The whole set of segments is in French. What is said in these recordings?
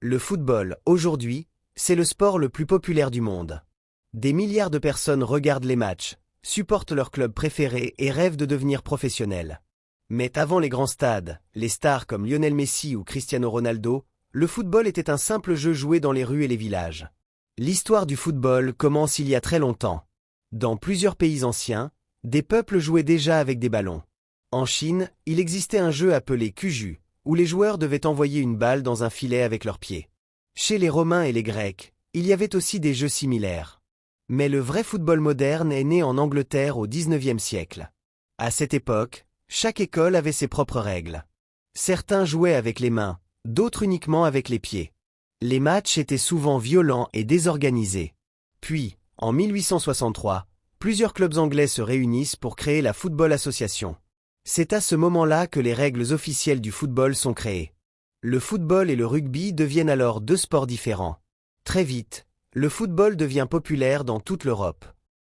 Le football, aujourd'hui, c'est le sport le plus populaire du monde. Des milliards de personnes regardent les matchs, supportent leur club préféré et rêvent de devenir professionnels. Mais avant les grands stades, les stars comme Lionel Messi ou Cristiano Ronaldo, le football était un simple jeu joué dans les rues et les villages. L'histoire du football commence il y a très longtemps. Dans plusieurs pays anciens, des peuples jouaient déjà avec des ballons. En Chine, il existait un jeu appelé Cuju, où les joueurs devaient envoyer une balle dans un filet avec leurs pieds. Chez les Romains et les Grecs, il y avait aussi des jeux similaires. Mais le vrai football moderne est né en Angleterre au XIXe siècle. À cette époque, chaque école avait ses propres règles. Certains jouaient avec les mains, d'autres uniquement avec les pieds. Les matchs étaient souvent violents et désorganisés. Puis, en 1863, plusieurs clubs anglais se réunissent pour créer la Football Association. C'est à ce moment-là que les règles officielles du football sont créées. Le football et le rugby deviennent alors deux sports différents. Très vite, le football devient populaire dans toute l'Europe.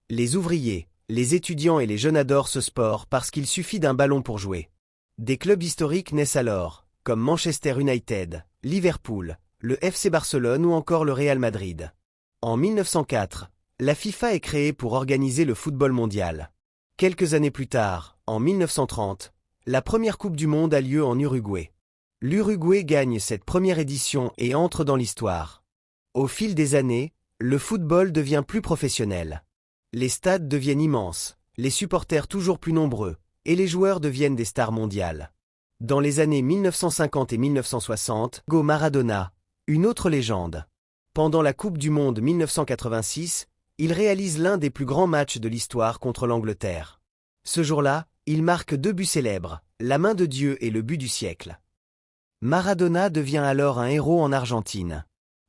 Les ouvriers, les étudiants et les jeunes adorent ce sport parce qu'il suffit d'un ballon pour jouer. Des clubs historiques naissent alors, comme Manchester United, Liverpool, le FC Barcelone ou encore le Real Madrid. En 1904, la FIFA est créée pour organiser le football mondial. Quelques années plus tard, en 1930, la première Coupe du Monde a lieu en Uruguay. L'Uruguay gagne cette première édition et entre dans l'histoire. Au fil des années, le football devient plus professionnel. Les stades deviennent immenses, les supporters toujours plus nombreux, et les joueurs deviennent des stars mondiales. Dans les années 1950 et 1960, Diego Maradona, une autre légende. Pendant la Coupe du Monde 1986, il réalise l'un des plus grands matchs de l'histoire contre l'Angleterre. Ce jour-là, il marque deux buts célèbres, la main de Dieu et le but du siècle. Maradona devient alors un héros en Argentine.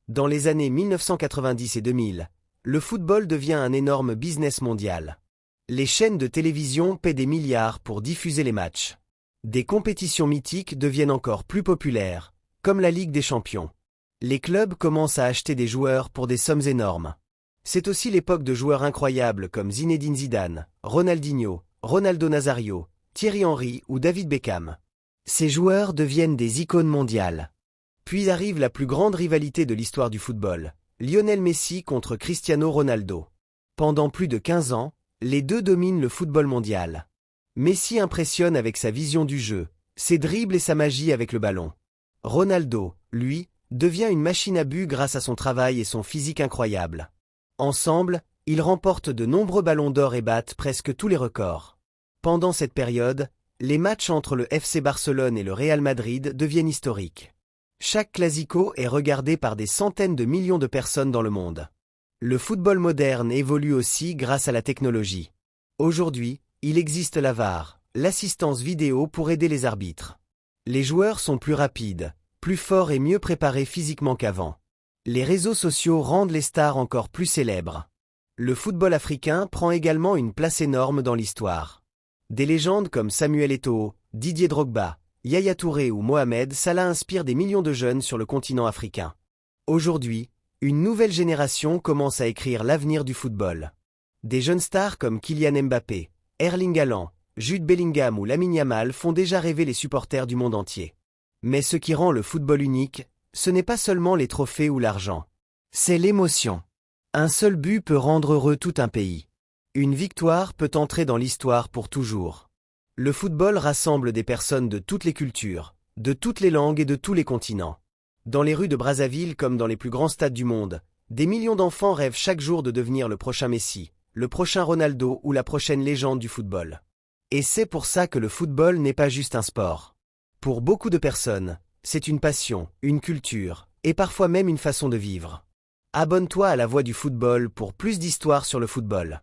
Dans les années 1990 et 2000, le football devient un énorme business mondial. Les chaînes de télévision paient des milliards pour diffuser les matchs. Des compétitions mythiques deviennent encore plus populaires, comme la Ligue des Champions. Les clubs commencent à acheter des joueurs pour des sommes énormes. C'est aussi l'époque de joueurs incroyables comme Zinedine Zidane, Ronaldinho, Ronaldo Nazario, Thierry Henry ou David Beckham. Ces joueurs deviennent des icônes mondiales. Puis arrive la plus grande rivalité de l'histoire du football, Lionel Messi contre Cristiano Ronaldo. Pendant plus de 15 ans, les deux dominent le football mondial. Messi impressionne avec sa vision du jeu, ses dribbles et sa magie avec le ballon. Ronaldo, lui, devient une machine à but grâce à son travail et son physique incroyable. Ensemble, ils remportent de nombreux ballons d'or et battent presque tous les records. Pendant cette période, les matchs entre le FC Barcelone et le Real Madrid deviennent historiques. Chaque classico est regardé par des centaines de millions de personnes dans le monde. Le football moderne évolue aussi grâce à la technologie. Aujourd'hui, il existe la VAR, l'assistance vidéo pour aider les arbitres. Les joueurs sont plus rapides, plus forts et mieux préparés physiquement qu'avant. Les réseaux sociaux rendent les stars encore plus célèbres. Le football africain prend également une place énorme dans l'histoire. Des légendes comme Samuel Eto'o, Didier Drogba, Yaya Touré ou Mohamed Salah inspirent des millions de jeunes sur le continent africain. Aujourd'hui, une nouvelle génération commence à écrire l'avenir du football. Des jeunes stars comme Kylian Mbappé, Erling Haaland, Jude Bellingham ou Lamine Yamal font déjà rêver les supporters du monde entier. Mais ce qui rend le football unique, ce n'est pas seulement les trophées ou l'argent. C'est l'émotion. Un seul but peut rendre heureux tout un pays. Une victoire peut entrer dans l'histoire pour toujours. Le football rassemble des personnes de toutes les cultures, de toutes les langues et de tous les continents. Dans les rues de Brazzaville comme dans les plus grands stades du monde, des millions d'enfants rêvent chaque jour de devenir le prochain Messi, le prochain Ronaldo ou la prochaine légende du football. Et c'est pour ça que le football n'est pas juste un sport. Pour beaucoup de personnes, c'est une passion, une culture, et parfois même une façon de vivre. Abonne-toi à La Voix du football pour plus d'histoires sur le football.